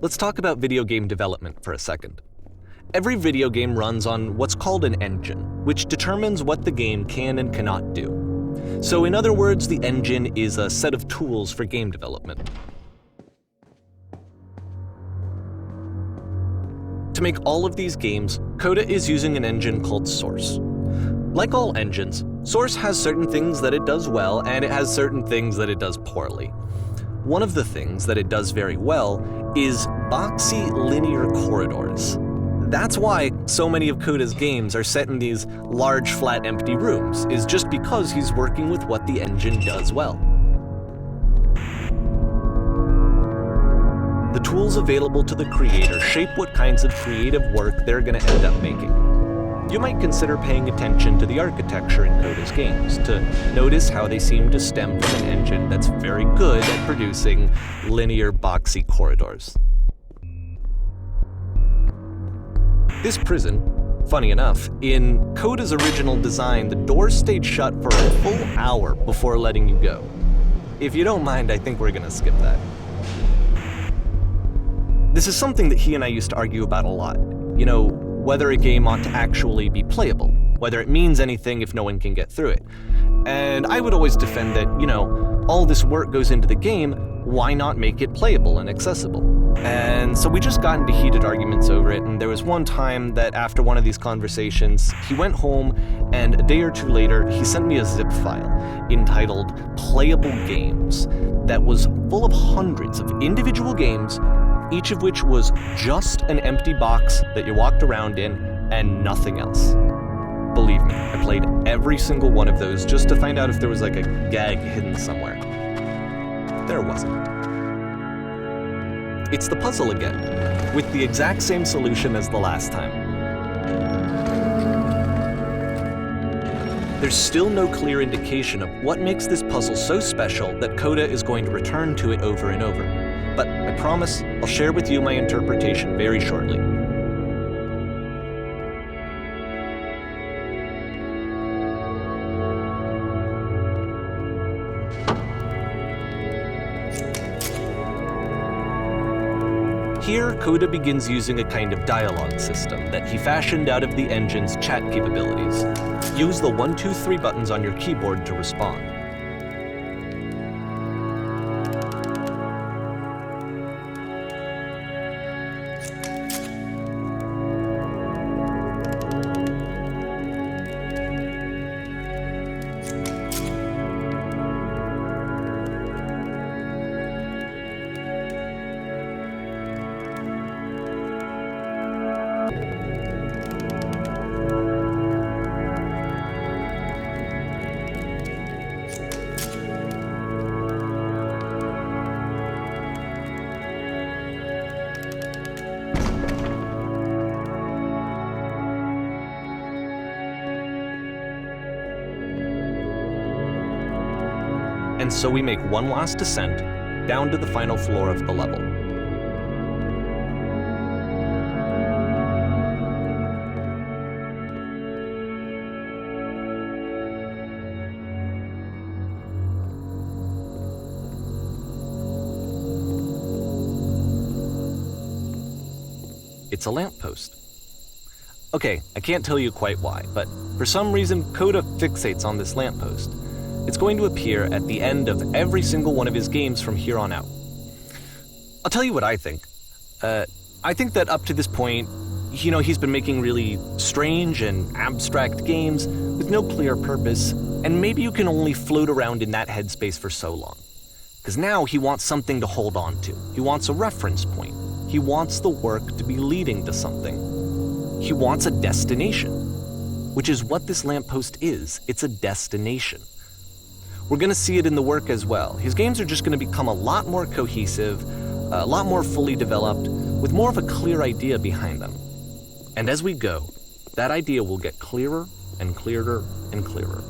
Let's talk about video game development for a second. Every video game runs on what's called an engine, which determines what the game can and cannot do. So in other words, the engine is a set of tools for game development. To make all of these games, Coda is using an engine called Source. Like all engines, Source has certain things that it does well, and it has certain things that it does poorly. One of the things that it does very well is boxy linear corridors. That's why so many of Coda's games are set in these large, flat, empty rooms, is just because he's working with what the engine does well. The tools available to the creator shape what kinds of creative work they're going to end up making. You might consider paying attention to the architecture in Coda's games to notice how they seem to stem from an engine that's very good at producing linear, boxy corridors. This prison, funny enough, in Coda's original design, the doors stayed shut for a full hour before letting you go. If you don't mind, I think we're going to skip that. This is something that he and I used to argue about a lot. You know, whether a game ought to actually be playable, whether it means anything if no one can get through it. And I would always defend that, all this work goes into the game, why not make it playable and accessible? And so we just got into heated arguments over it, and there was one time that after one of these conversations, he went home, and a day or two later, he sent me a zip file entitled Playable Games that was full of hundreds of individual games, each of which was just an empty box that you walked around in and nothing else. Believe me, I played every single one of those just to find out if there was like a gag hidden somewhere. There wasn't. It's the puzzle again, with the exact same solution as the last time. There's still no clear indication of what makes this puzzle so special that Coda is going to return to it over and over. But I promise I'll share with you my interpretation very shortly. Here, Coda begins using a kind of dialogue system that he fashioned out of the engine's chat capabilities. Use the 1, 2, 3 buttons on your keyboard to respond. And so we make one last descent down to the final floor of the level. It's a lamppost. Okay, I can't tell you quite why, but for some reason Coda fixates on this lamppost. It's going to appear at the end of every single one of his games from here on out. I'll tell you what I think. I think that up to this point, he's been making really strange and abstract games with no clear purpose, and maybe you can only float around in that headspace for so long. Because now he wants something to hold on to. He wants a reference point. He wants the work to be leading to something. He wants a destination, which is what this lamppost is. It's a destination. We're going to see it in the work as well. His games are just going to become a lot more cohesive, a lot more fully developed, with more of a clear idea behind them. And as we go, that idea will get clearer and clearer and clearer.